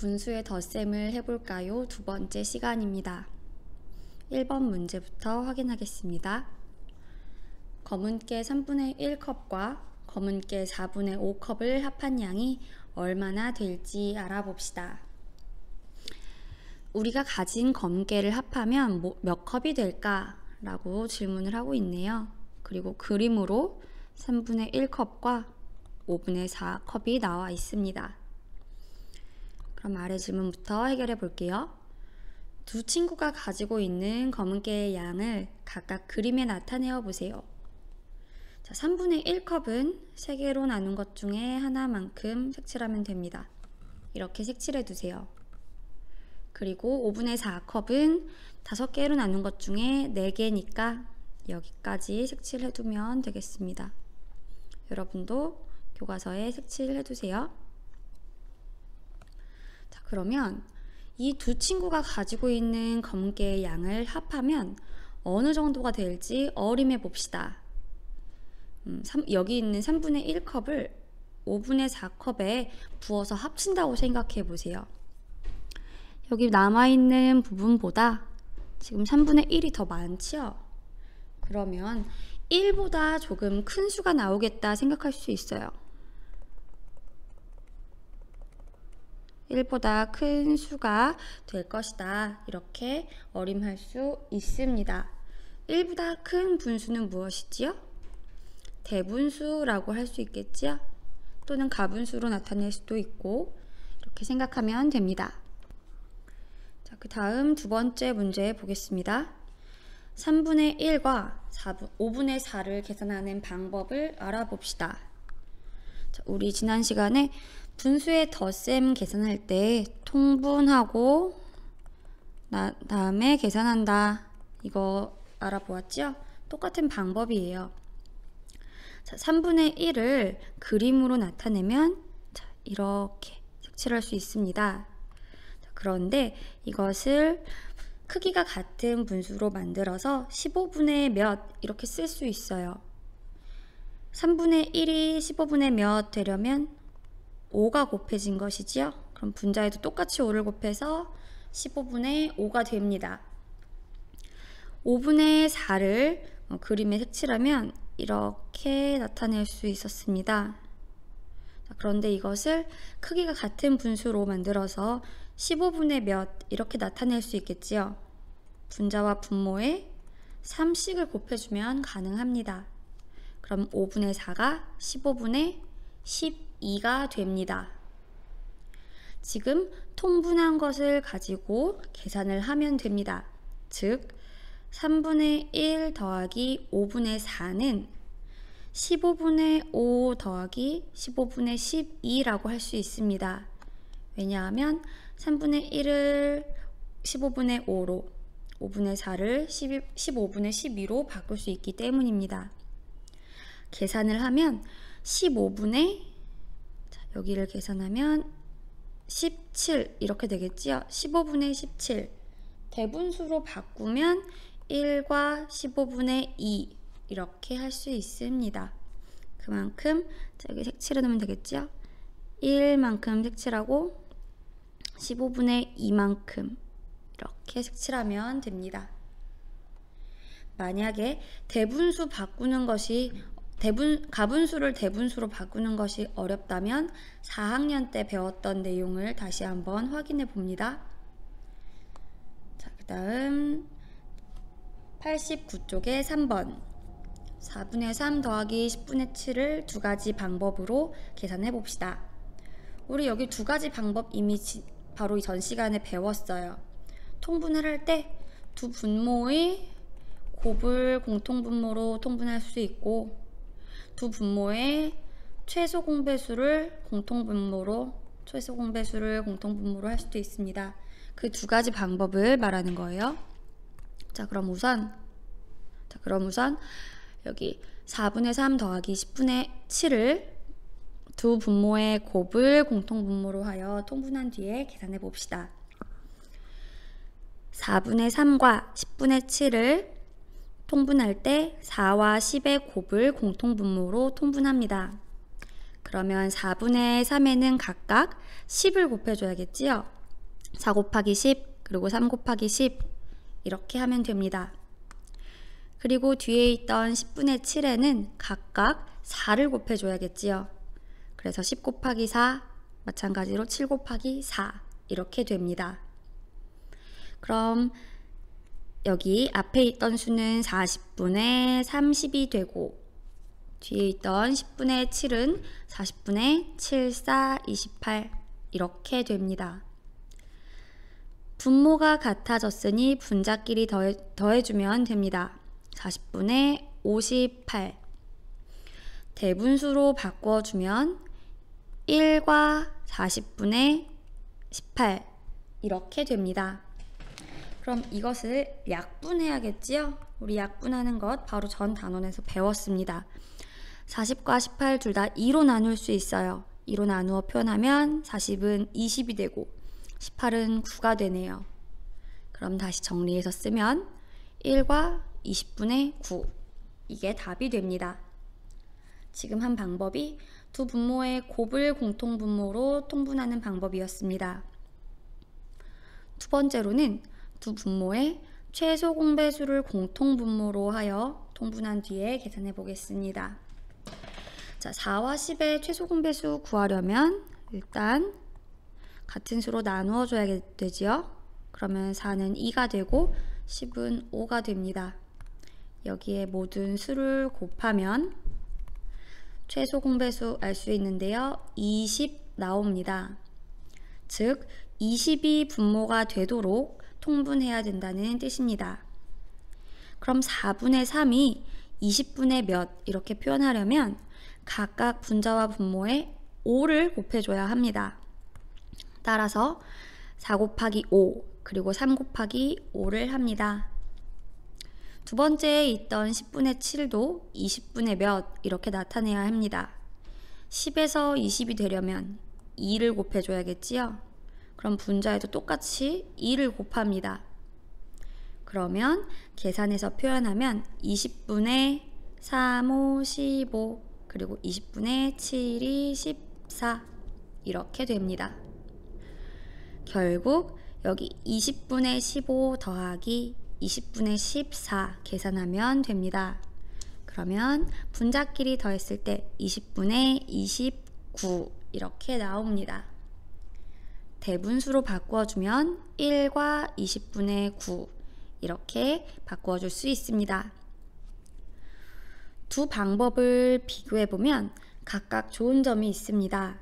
분수의 덧셈을 해볼까요? 두 번째 시간입니다. 1번 문제부터 확인하겠습니다. 검은깨 3분의 1컵과 검은깨 4분의 5컵을 합한 양이 얼마나 될지 알아봅시다. 우리가 가진 검은깨를 합하면 몇 컵이 될까? 라고 질문을 하고 있네요. 그리고 그림으로 3분의 1컵과 5분의 4컵이 나와 있습니다. 그럼 아래 질문부터 해결해 볼게요. 두 친구가 가지고 있는 검은깨의 양을 각각 그림에 나타내어 보세요. 자, 3분의 1컵은 3개로 나눈 것 중에 하나만큼 색칠하면 됩니다. 이렇게 색칠해 두세요. 그리고 5분의 4컵은 5개로 나눈 것 중에 4개니까 여기까지 색칠해 두면 되겠습니다. 여러분도 교과서에 색칠해 두세요. 자, 그러면 이 두 친구가 가지고 있는 검은깨의 양을 합하면 어느 정도가 될지 어림해 봅시다. 여기 있는 3분의 1컵을 5분의 4컵에 부어서 합친다고 생각해 보세요. 여기 남아있는 부분보다 지금 3분의 1이 더 많지요? 그러면 1보다 조금 큰 수가 나오겠다 생각할 수 있어요. 1보다 큰 수가 될 것이다. 이렇게 어림할 수 있습니다. 1보다 큰 분수는 무엇이지요? 대분수라고 할 수 있겠지요? 또는 가분수로 나타낼 수도 있고 이렇게 생각하면 됩니다. 자, 그 다음 두 번째 문제 보겠습니다. 3분의 1과 5분의 4를 계산하는 방법을 알아봅시다. 자, 우리 지난 시간에 분수의 덧셈 계산할 때 통분하고 다음에 계산한다. 이거 알아보았죠? 똑같은 방법이에요. 자, 3분의 1을 그림으로 나타내면 자, 이렇게 색칠할 수 있습니다. 자, 그런데 이것을 크기가 같은 분수로 만들어서 15분의 몇 이렇게 쓸 수 있어요. 3분의 1이 15분의 몇 되려면 5가 곱해진 것이지요. 그럼 분자에도 똑같이 5를 곱해서 15분의 5가 됩니다. 5분의 4를 그림에 색칠하면 이렇게 나타낼 수 있었습니다. 자, 그런데 이것을 크기가 같은 분수로 만들어서 15분의 몇 이렇게 나타낼 수 있겠지요. 분자와 분모에 3씩을 곱해주면 가능합니다. 그럼 5분의 4가 15분의 12가 됩니다. 지금 통분한 것을 가지고 계산을 하면 됩니다. 즉 3분의 1 더하기 5분의 4는 15분의 5 더하기 15분의 12라고 할 수 있습니다. 왜냐하면 3분의 1을 15분의 5로 5분의 4를 15분의 12로 바꿀 수 있기 때문입니다. 계산을 하면 15분의 여기를 계산하면 17 이렇게 되겠지요. 15분의 17 대분수로 바꾸면 1과 15분의 2 이렇게 할 수 있습니다. 그만큼 여기 색칠해 놓으면 되겠죠. 1만큼 색칠하고 15분의 2만큼 이렇게 색칠하면 됩니다. 만약에 대분수 바꾸는 것이 가분수를 대분수로 바꾸는 것이 어렵다면 4학년 때 배웠던 내용을 다시 한번 확인해 봅니다. 자, 그 다음 89쪽에 3번 4분의 3 더하기 10분의 7을 두 가지 방법으로 계산해 봅시다. 우리 여기 두 가지 방법 이미 바로 전 시간에 배웠어요. 통분을 할 때 두 분모의 곱을 공통분모로 통분할 수 있고 두 분모의 최소 공배수를 공통분모로 할 수도 있습니다. 그 두 가지 방법을 말하는 거예요. 자, 그럼 우선 여기 4분의 3 더하기 10분의 7을 두 분모의 곱을 공통분모로 하여 통분한 뒤에 계산해 봅시다. 4분의 3과 10분의 7을 통분할 때 4와 10의 곱을 공통분모로 통분합니다. 그러면 4분의 3에는 각각 10을 곱해줘야겠지요. 4 곱하기 10 그리고 3 곱하기 10 이렇게 하면 됩니다. 그리고 뒤에 있던 10분의 7에는 각각 4를 곱해줘야겠지요. 그래서 10 곱하기 4 마찬가지로 7 곱하기 4 이렇게 됩니다. 그럼 여기 앞에 있던 수는 40분의 30이 되고 뒤에 있던 10분의 7은 40분의 7, 4, 28 이렇게 됩니다. 분모가 같아졌으니 분자끼리 더해주면 됩니다. 40분의 58 대분수로 바꿔주면 1과 40분의 18 이렇게 됩니다. 그럼 이것을 약분해야겠지요? 우리 약분하는 것 바로 전 단원에서 배웠습니다. 40과 18 둘 다 2로 나눌 수 있어요. 2로 나누어 표현하면 40은 20이 되고 18은 9가 되네요. 그럼 다시 정리해서 쓰면 1과 20분의 9 이게 답이 됩니다. 지금 한 방법이 두 분모의 곱을 공통분모로 통분하는 방법이었습니다. 두 번째로는 두 분모의 최소 공배수를 공통분모로 하여 통분한 뒤에 계산해 보겠습니다. 자, 4와 10의 최소 공배수 구하려면 일단 같은 수로 나누어 줘야 되지요. 그러면 4는 2가 되고 10은 5가 됩니다. 여기에 모든 수를 곱하면 최소 공배수 알 수 있는데요. 20 나옵니다. 즉 20이 분모가 되도록 통분해야 된다는 뜻입니다. 그럼 4분의 3이 20분의 몇 이렇게 표현하려면 각각 분자와 분모에 5를 곱해줘야 합니다. 따라서 4 곱하기 5 그리고 3 곱하기 5를 합니다. 두 번째에 있던 10분의 7도 20분의 몇 이렇게 나타내야 합니다. 10에서 20이 되려면 2를 곱해줘야겠지요. 그럼 분자에도 똑같이 2를 곱합니다. 그러면 계산해서 표현하면 20분의 3, 5, 15 그리고 20분의 7이 14 이렇게 됩니다. 결국 여기 20분의 15 더하기 20분의 14 계산하면 됩니다. 그러면 분자끼리 더했을 때 20분의 29 이렇게 나옵니다. 대분수로 바꿔주면 1과 20분의 9 이렇게 바꿔줄 수 있습니다. 두 방법을 비교해보면 각각 좋은 점이 있습니다.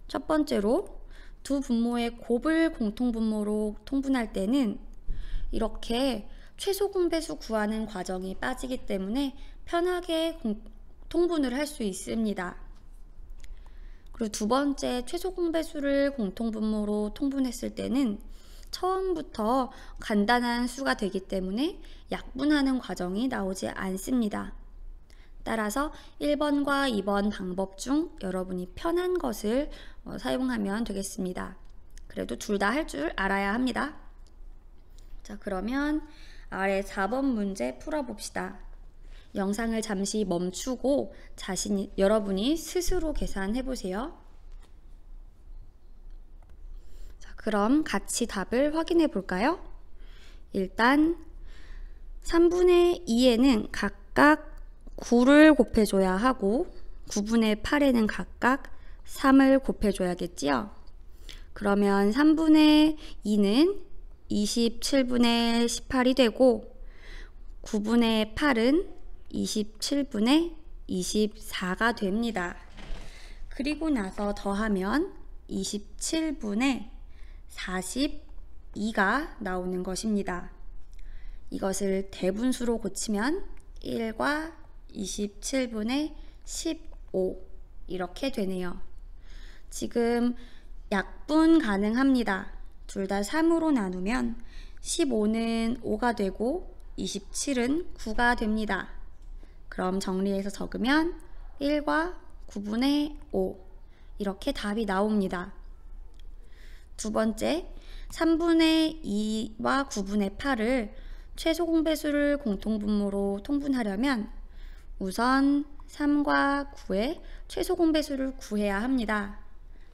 첫 번째로 두 분모의 곱을 공통분모로 통분할 때는 이렇게 최소 공배수 구하는 과정이 빠지기 때문에 편하게 통분을 할 수 있습니다. 그리고 두 번째 최소 공배수를 공통분모로 통분했을 때는 처음부터 간단한 수가 되기 때문에 약분하는 과정이 나오지 않습니다. 따라서 1번과 2번 방법 중 여러분이 편한 것을 사용하면 되겠습니다. 그래도 둘 다 할 줄 알아야 합니다. 자, 그러면 아래 4번 문제 풀어봅시다. 영상을 잠시 멈추고 여러분이 스스로 계산해 보세요. 자, 그럼 같이 답을 확인해 볼까요? 일단 3분의 2에는 각각 9를 곱해줘야 하고 9분의 8에는 각각 3을 곱해줘야겠지요? 그러면 3분의 2는 27분의 18이 되고 9분의 8은 27분의 24가 됩니다. 그리고 나서 더하면 27분의 42가 나오는 것입니다. 이것을 대분수로 고치면 1과 27분의 15 이렇게 되네요. 지금 약분 가능합니다. 둘 다 3으로 나누면 15는 5가 되고 27은 9가 됩니다. 그럼 정리해서 적으면 1과 9분의 5 이렇게 답이 나옵니다. 두 번째, 3분의 2와 9분의 8을 최소 공배수를 공통분모로 통분하려면 우선 3과 9의 최소 공배수를 구해야 합니다.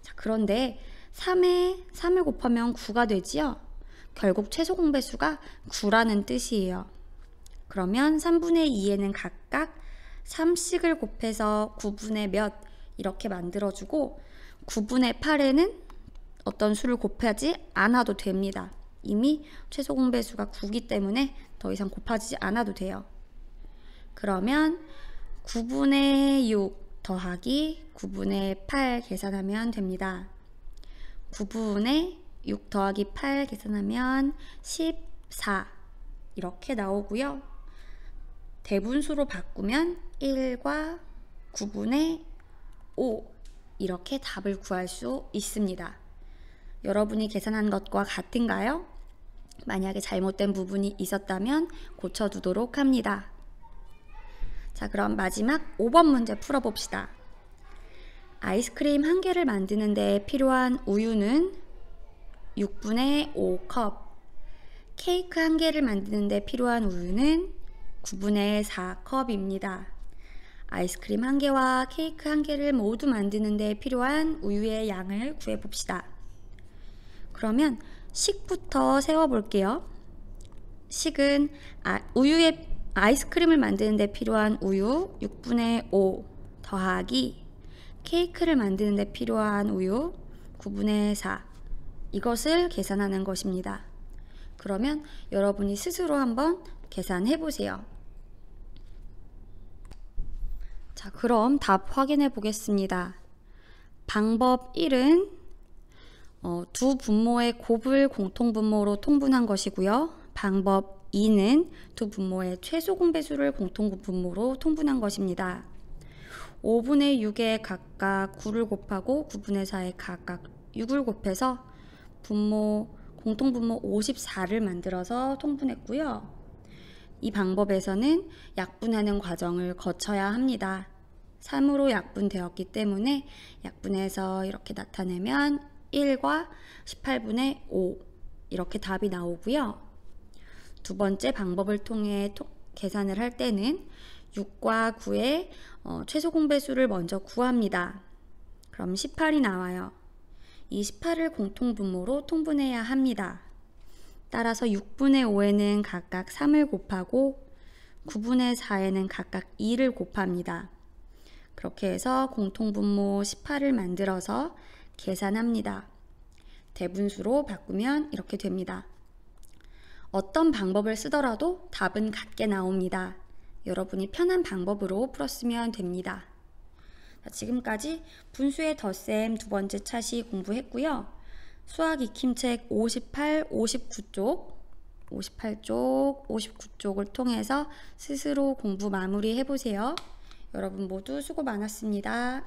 자, 그런데 3에 3을 곱하면 9가 되지요? 결국 최소 공배수가 9라는 뜻이에요. 그러면 3분의 2에는 각각 3씩을 곱해서 9분의 몇 이렇게 만들어주고 9분의 8에는 어떤 수를 곱하지 않아도 됩니다. 이미 최소 공배수가 9기 때문에 더 이상 곱하지 않아도 돼요. 그러면 9분의 6 더하기 9분의 8 계산하면 됩니다. 9분의 6 더하기 8 계산하면 14 이렇게 나오고요. 대분수로 바꾸면 1과 9분의 5 이렇게 답을 구할 수 있습니다. 여러분이 계산한 것과 같은가요? 만약에 잘못된 부분이 있었다면 고쳐두도록 합니다. 자, 그럼 마지막 5번 문제 풀어봅시다. 아이스크림 1개를 만드는 데 필요한 우유는 6분의 5컵, 케이크 1개를 만드는 데 필요한 우유는 9분의 4컵입니다. 아이스크림 1개와 케이크 1개를 모두 만드는 데 필요한 우유의 양을 구해봅시다. 그러면 식부터 세워볼게요. 식은 아이스크림을 만드는 데 필요한 우유 6분의 5 더하기 케이크를 만드는 데 필요한 우유 9분의 4 이것을 계산하는 것입니다. 그러면 여러분이 스스로 한번 계산해 보세요. 자, 그럼 답 확인해 보겠습니다. 방법 1은 두 분모의 곱을 공통분모로 통분한 것이고요. 방법 2는 두 분모의 최소 공배수를 공통분모로 통분한 것입니다. 5분의 6에 각각 9를 곱하고 9분의 4에 각각 6을 곱해서 공통분모 54를 만들어서 통분했고요. 이 방법에서는 약분하는 과정을 거쳐야 합니다. 3으로 약분되었기 때문에 약분해서 이렇게 나타내면 1과 18분의 5 이렇게 답이 나오고요. 두 번째 방법을 통해 계산을 할 때는 6과 9의 최소 공배수를 먼저 구합니다. 그럼 18이 나와요. 이 18을 공통분모로 통분해야 합니다. 따라서 6분의 5에는 각각 3을 곱하고 9분의 4에는 각각 2를 곱합니다. 그렇게 해서 공통분모 18을 만들어서 계산합니다. 대분수로 바꾸면 이렇게 됩니다. 어떤 방법을 쓰더라도 답은 같게 나옵니다. 여러분이 편한 방법으로 풀었으면 됩니다. 지금까지 분수의 덧셈 두 번째 차시 공부했고요. 수학 익힘책 58, 59쪽, 58쪽, 59쪽을 통해서 스스로 공부 마무리 해보세요. 여러분 모두 수고 많았습니다.